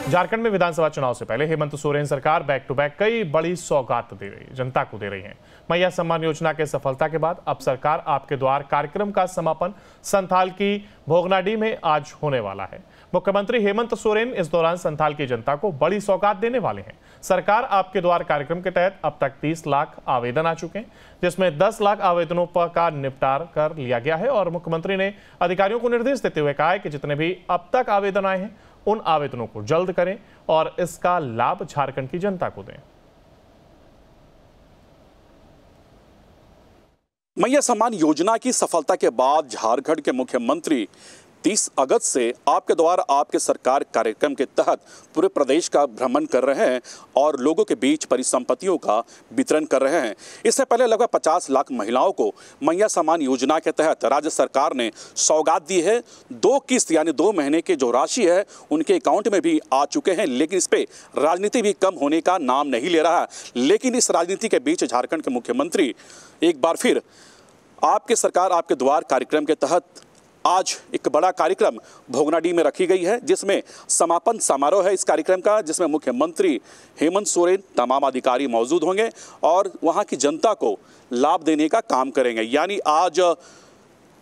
झारखंड में विधानसभा चुनाव से पहले हेमंत सोरेन सरकार बैक टू बैक कई बड़ी सौगात दे रही जनता को दे रही है। मैया सम्मान योजना के सफलता के बाद अब सरकार आपके द्वार कार्यक्रम का समापन संथाल की भोगनाडीह में आज होने वाला है। मुख्यमंत्री हेमंत सोरेन इस दौरान संथाल की जनता को बड़ी सौगात देने वाले हैं। सरकार आपके द्वार कार्यक्रम के तहत अब तक 30 लाख आवेदन आ चुके हैं, जिसमें 10 लाख आवेदनों का निपटार कर लिया गया है और मुख्यमंत्री ने अधिकारियों को निर्देश देते हुए कहा है कि जितने भी अब तक आवेदन आए हैं उन आवेदनों को जल्द करें और इसका लाभ झारखंड की जनता को दें। मैया सम्मान योजना की सफलता के बाद झारखंड के मुख्यमंत्री 30 अगस्त से आपके द्वार आपके सरकार कार्यक्रम के तहत पूरे प्रदेश का भ्रमण कर रहे हैं और लोगों के बीच परिसंपत्तियों का वितरण कर रहे हैं। इससे पहले लगभग 50 लाख महिलाओं को मैया सम्मान योजना के तहत राज्य सरकार ने सौगात दी है। 2 किस्त यानी 2 महीने की जो राशि है उनके अकाउंट में भी आ चुके हैं, लेकिन इस पे राजनीति भी कम होने का नाम नहीं ले रहा है। लेकिन इस राजनीति के बीच झारखंड के मुख्यमंत्री एक बार फिर आपके सरकार आपके द्वार कार्यक्रम के तहत आज एक बड़ा कार्यक्रम भोगनाडीह में रखी गई है, जिसमें समापन समारोह है इस कार्यक्रम का, जिसमें मुख्यमंत्री हेमंत सोरेन तमाम अधिकारी मौजूद होंगे और वहां की जनता को लाभ देने का काम करेंगे। यानी आज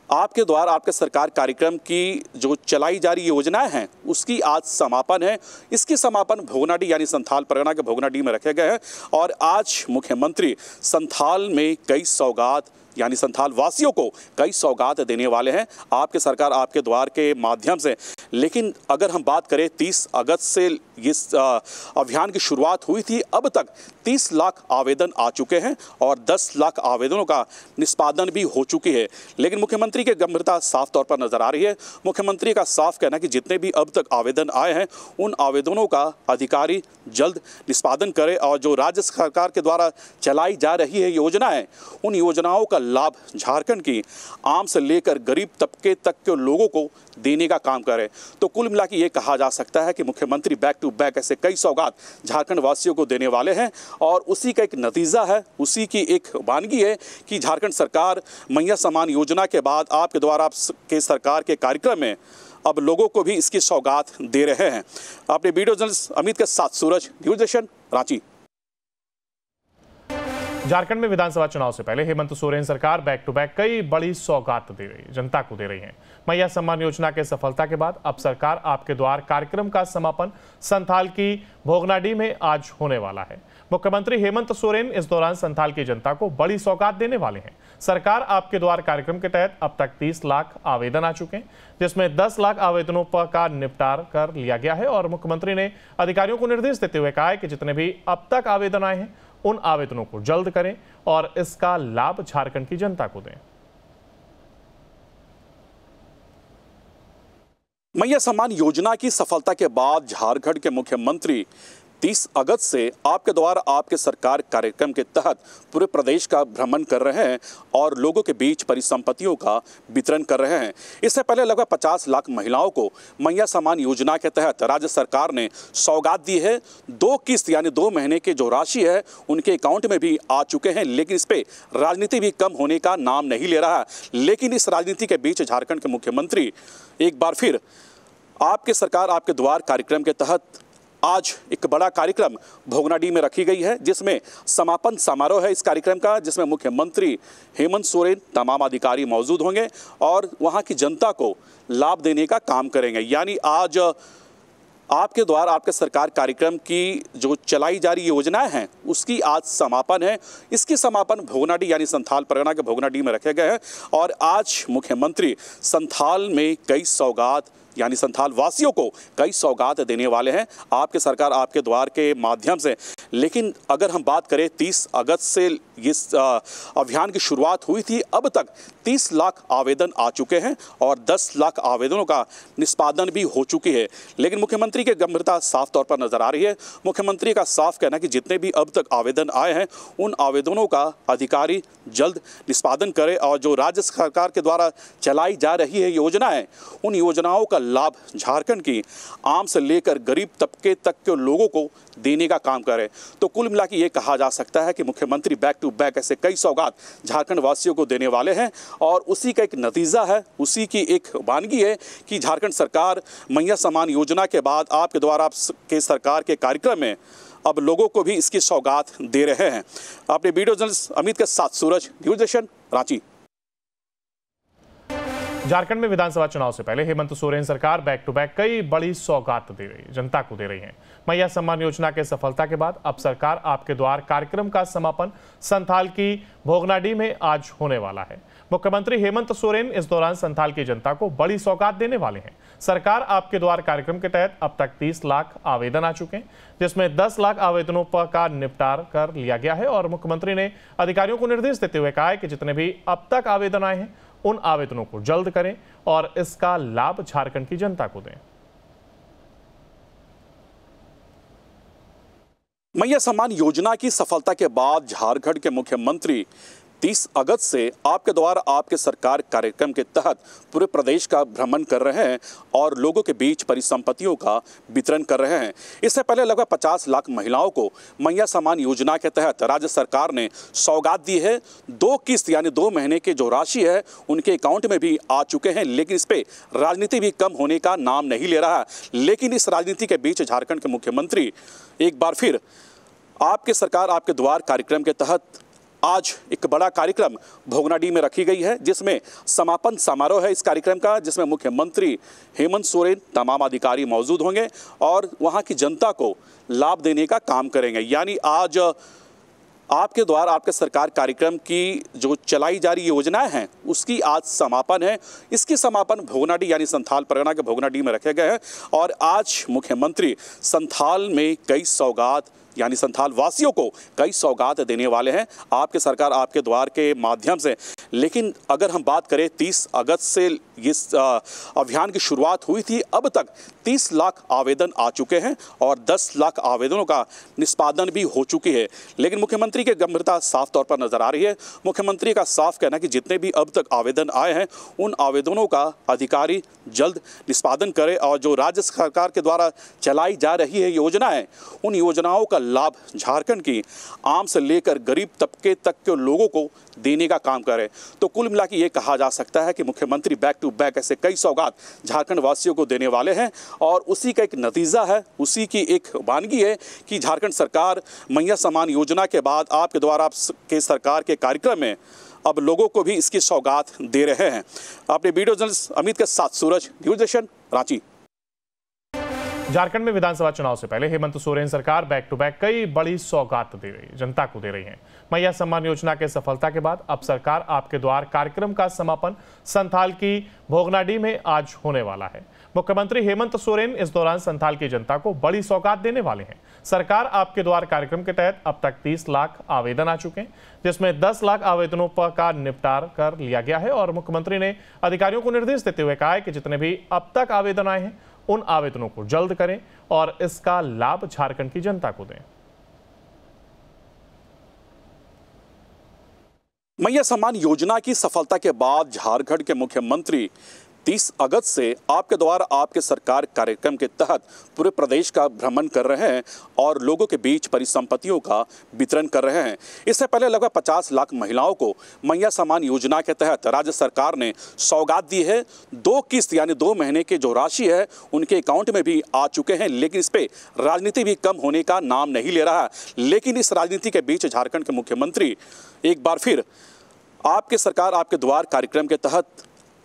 आपके द्वार आपके सरकार कार्यक्रम की जो चलाई जा रही योजनाएं हैं उसकी आज समापन है। इसकी समापन भोगनाडीह यानी संथाल परगना के भोगनाडीह में रखे गए हैं और आज मुख्यमंत्री संथाल में कई सौगात यानी संथाल वासियों को कई सौगात देने वाले हैं आपके सरकार आपके द्वार के माध्यम से। लेकिन अगर हम बात करें 30 अगस्त से इस अभियान की शुरुआत हुई थी, अब तक 30 लाख आवेदन आ चुके हैं और 10 लाख आवेदनों का निष्पादन भी हो चुकी है। लेकिन मुख्यमंत्री की गंभीरता साफ तौर पर नजर आ रही है। मुख्यमंत्री का साफ कहना है कि जितने भी अब तक आवेदन आए हैं उन आवेदनों का अधिकारी जल्द निष्पादन करें और जो राज्य सरकार के द्वारा चलाई जा रही है योजनाएं, उन योजनाओं का लाभ झारखंड की आम से लेकर गरीब तबके तक के लोगों को देने का काम करें। तो कुल मिला के ये कहा जा सकता है कि मुख्यमंत्री बैक टू बैक ऐसे कई सौगात झारखंड वासियों को देने वाले हैं और उसी का एक नतीजा है, उसी की एक वानगी है कि झारखंड सरकार मैया सम्मान योजना के बाद आपके द्वारा आपके सरकार के कार्यक्रम में अब लोगों को भी इसकी सौगात दे रहे हैं। अपने वीडियो जर्नलिस्ट अमित के साथ सूरज, न्यूज नेशन, रांची। झारखंड में विधानसभा चुनाव से पहले हेमंत सोरेन सरकार बैक टू बैक कई बड़ी सौगात दे रही जनता को दे रही है। मैया सम्मान योजना के सफलता के बाद अब सरकार आपके द्वार कार्यक्रम का समापन संथाल की भोगनाडीह में आज होने वाला है। मुख्यमंत्री हेमंत सोरेन इस दौरान संथाल की जनता को बड़ी सौगात देने वाले हैं। सरकार आपके द्वार कार्यक्रम के तहत अब तक 30 लाख आवेदन आ चुके हैं, जिसमें 10 लाख आवेदनों का निपटार कर लिया गया है और मुख्यमंत्री ने अधिकारियों को निर्देश देते हुए कहा है कि जितने भी अब तक आवेदन आए हैं उन आवेदनों को जल्द करें और इसका लाभ झारखंड की जनता को दें। मैया सम्मान योजना की सफलता के बाद झारखंड के मुख्यमंत्री 30 अगस्त से आपके द्वार आपके सरकार कार्यक्रम के तहत पूरे प्रदेश का भ्रमण कर रहे हैं और लोगों के बीच परिसंपत्तियों का वितरण कर रहे हैं। इससे पहले लगभग 50 लाख महिलाओं को मैया सम्मान योजना के तहत राज्य सरकार ने सौगात दी है। 2 किस्त यानी 2 महीने की जो राशि है उनके अकाउंट में भी आ चुके हैं, लेकिन इस पे राजनीति भी कम होने का नाम नहीं ले रहा है। लेकिन इस राजनीति के बीच झारखंड के मुख्यमंत्री एक बार फिर आपके सरकार आपके द्वार कार्यक्रम के तहत आज एक बड़ा कार्यक्रम भोगनाडीह में रखी गई है, जिसमें समापन समारोह है इस कार्यक्रम का, जिसमें मुख्यमंत्री हेमंत सोरेन तमाम अधिकारी मौजूद होंगे और वहां की जनता को लाभ देने का काम करेंगे। यानी आज आपके द्वार आपके सरकार कार्यक्रम की जो चलाई जा रही योजनाएं हैं उसकी आज समापन है। इसकी समापन भोगनाडीह यानी संथाल परगना के भोगनाडीह में रखे गए हैं और आज मुख्यमंत्री संथाल में कई सौगात यानी संथाल वासियों को कई सौगात देने वाले हैं आपके सरकार आपके द्वार के माध्यम से। लेकिन अगर हम बात करें 30 अगस्त से इस अभियान की शुरुआत हुई थी, अब तक 30 लाख आवेदन आ चुके हैं और 10 लाख आवेदनों का निष्पादन भी हो चुकी है। लेकिन मुख्यमंत्री की गंभीरता साफ तौर पर नजर आ रही है। मुख्यमंत्री का साफ कहना है कि जितने भी अब तक आवेदन आए हैं उन आवेदनों का अधिकारी जल्द निष्पादन करें और जो राज्य सरकार के द्वारा चलाई जा रही है योजनाएं, उन योजनाओं का लाभ झारखंड की आम से लेकर गरीब तबके तक के लोगों को देने का काम करे। तो कुल मिला के ये कहा जा सकता है कि मुख्यमंत्री बैक टू बैक ऐसे कई सौगात झारखंड वासियों को देने वाले हैं और उसी का एक नतीजा है, उसी की एक वानगी है कि झारखंड सरकार मैया सम्मान योजना के बाद आपके द्वारा आपके सरकार के कार्यक्रम में अब लोगों को भी इसकी सौगात दे रहे हैं। अपने वीडियो जर्नलिस्ट अमित के साथ सूरज, न्यूज नेशन, रांची। झारखंड में विधानसभा चुनाव से पहले हेमंत सोरेन सरकार बैक टू बैक कई बड़ी सौगात दे रही, जनता को दे रही है। मैया सम्मान योजना के सफलता के बाद अब सरकार आपके द्वार कार्यक्रम का समापन संथाल की भोगनाडीह में आज होने वाला है। मुख्यमंत्री हेमंत सोरेन इस दौरान संथाल की जनता को बड़ी सौगात देने वाले हैं। सरकार आपके द्वार कार्यक्रम के तहत अब तक 30 लाख आवेदन आ चुके हैं, जिसमें 10 लाख आवेदनों का निपटार कर लिया गया है और मुख्यमंत्री ने अधिकारियों को निर्देश देते हुए कहा है कि जितने भी अब तक आवेदन आए हैं उन आवेदनों को जल्द करें और इसका लाभ झारखंड की जनता को दें। मैया सम्मान योजना की सफलता के बाद झारखंड के मुख्यमंत्री 30 अगस्त से आपके द्वारा आपके सरकार कार्यक्रम के तहत पूरे प्रदेश का भ्रमण कर रहे हैं और लोगों के बीच परिसंपत्तियों का वितरण कर रहे हैं। इससे पहले लगभग 50 लाख महिलाओं को मैया सम्मान योजना के तहत राज्य सरकार ने सौगात दी है। 2 किस्त यानी 2 महीने की जो राशि है उनके अकाउंट में भी आ चुके हैं, लेकिन इस पे राजनीति भी कम होने का नाम नहीं ले रहा है। लेकिन इस राजनीति के बीच झारखंड के मुख्यमंत्री एक बार फिर आपके सरकार आपके द्वार कार्यक्रम के तहत आज एक बड़ा कार्यक्रम भोगनाडीह में रखी गई है, जिसमें समापन समारोह है इस कार्यक्रम का, जिसमें मुख्यमंत्री हेमंत सोरेन तमाम अधिकारी मौजूद होंगे और वहां की जनता को लाभ देने का काम करेंगे। यानी आज आपके द्वारा आपके सरकार कार्यक्रम की जो चलाई जा रही योजनाएं हैं उसकी आज समापन है। इसकी समापन भोगनाडीह यानी संथाल परगना के भोगनाडीह में रखे गए हैं और आज मुख्यमंत्री संथाल में कई सौगात यानी संथाल वासियों को कई सौगात देने वाले हैं आपके सरकार आपके द्वार के माध्यम से। लेकिन अगर हम बात करें 30 अगस्त से इस अभियान की शुरुआत हुई थी, अब तक 30 लाख आवेदन आ चुके हैं और 10 लाख आवेदनों का निष्पादन भी हो चुकी है। लेकिन मुख्यमंत्री की गंभीरता साफ तौर पर नजर आ रही है। मुख्यमंत्री का साफ कहना है कि जितने भी अब तक आवेदन आए हैं उन आवेदनों का अधिकारी जल्द निष्पादन करें और जो राज्य सरकार के द्वारा चलाई जा रही है योजनाएं, उन योजनाओं का लाभ झारखंड की आम से लेकर गरीब तबके तक के लोगों को देने का काम करें। तो कुल मिला के ये कहा जा सकता है कि मुख्यमंत्री बैक टू बैक ऐसे कई सौगात झारखंड वासियों को देने वाले हैं और उसी का एक नतीजा है, उसी की एक वानगी है कि झारखंड सरकार मैया सम्मान योजना के बाद आपके द्वारा आपके सरकार के कार्यक्रम में अब लोगों को भी इसकी सौगात दे रहे हैं। अपने वीडियो जर्नलिस्ट अमित के साथ सूरज, न्यूज नेशन, रांची। झारखंड में विधानसभा चुनाव से पहले हेमंत सोरेन सरकार बैक टू बैक कई बड़ी सौगात दे रही, जनता को दे रही है। मैया सम्मान योजना के सफलता के बाद अब सरकार आपके द्वार कार्यक्रम का समापन संथाल की भोगनाडीह में आज होने वाला है। मुख्यमंत्री हेमंत सोरेन इस दौरान संथाल की जनता को बड़ी सौगात देने वाले हैं। सरकार आपके द्वार कार्यक्रम के तहत अब तक 30 लाख आवेदन आ चुके हैं, जिसमें 10 लाख आवेदनों का निपटार कर लिया गया है और मुख्यमंत्री ने अधिकारियों को निर्देश देते हुए कहा है कि जितने भी अब तक आवेदन आए हैं उन आवेदनों को जल्द करें और इसका लाभ झारखंड की जनता को दें। मैया सम्मान योजना की सफलता के बाद झारखंड के मुख्यमंत्री 30 अगस्त से आपके द्वारा आपके सरकार कार्यक्रम के तहत पूरे प्रदेश का भ्रमण कर रहे हैं और लोगों के बीच परिसंपत्तियों का वितरण कर रहे हैं। इससे पहले लगभग 50 लाख महिलाओं को मैया सम्मान योजना के तहत राज्य सरकार ने सौगात दी है। 2 किस्त यानी 2 महीने की जो राशि है उनके अकाउंट में भी आ चुके हैं, लेकिन इस पे राजनीति भी कम होने का नाम नहीं ले रहा है। लेकिन इस राजनीति के बीच झारखंड के मुख्यमंत्री एक बार फिर आपके सरकार आपके द्वार कार्यक्रम के तहत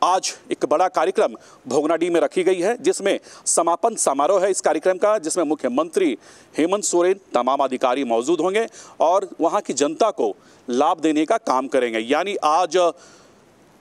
आज एक बड़ा कार्यक्रम भोगनाडीह में रखी गई है, जिसमें समापन समारोह है इस कार्यक्रम का, जिसमें मुख्यमंत्री हेमंत सोरेन तमाम अधिकारी मौजूद होंगे और वहां की जनता को लाभ देने का काम करेंगे। यानी आज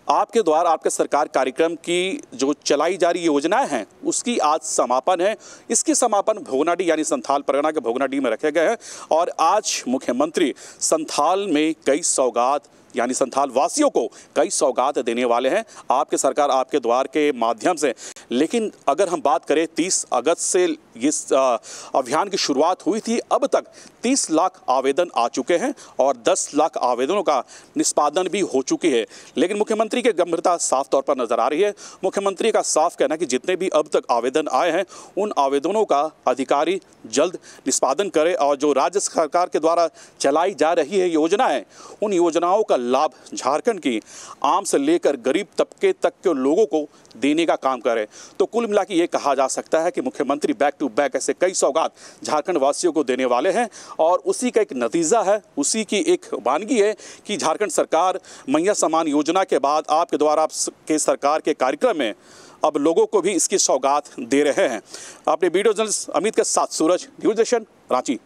आपके द्वारा आपके सरकार कार्यक्रम की जो चलाई जा रही योजनाएं हैं उसकी आज समापन है। इसकी समापन भोगनाडीह यानी संथाल परगना के भोगनाडीह में रखे गए हैं और आज मुख्यमंत्री संथाल में कई सौगात यानी संथाल वासियों को कई सौगात देने वाले हैं आपके सरकार आपके द्वार के माध्यम से। लेकिन अगर हम बात करें 30 अगस्त से इस अभियान की शुरुआत हुई थी, अब तक 30 लाख आवेदन आ चुके हैं और 10 लाख आवेदनों का निष्पादन भी हो चुकी है। लेकिन मुख्यमंत्री की गंभीरता साफ तौर पर नजर आ रही है। मुख्यमंत्री का साफ कहना है कि जितने भी अब तक आवेदन आए हैं उन आवेदनों का अधिकारी जल्द निष्पादन करे और जो राज्य सरकार के द्वारा चलाई जा रही है योजनाएं, उन योजनाओं का लाभ झारखंड की आम से लेकर गरीब तबके तक के लोगों को देने का काम करे। तो कुल मिला के ये कहा जा सकता है कि मुख्यमंत्री बैक टू बैक ऐसे कई सौगात झारखंड वासियों को देने वाले हैं और उसी का एक नतीजा है, उसी की एक वानगी है कि झारखंड सरकार मैया सम्मान योजना के बाद आपके द्वारा आपके सरकार के कार्यक्रम में अब लोगों को भी इसकी सौगात दे रहे हैं। अपने वीडियो जर्नलिस्ट अमित के साथ सूरज, न्यूज़ नेशन, रांची।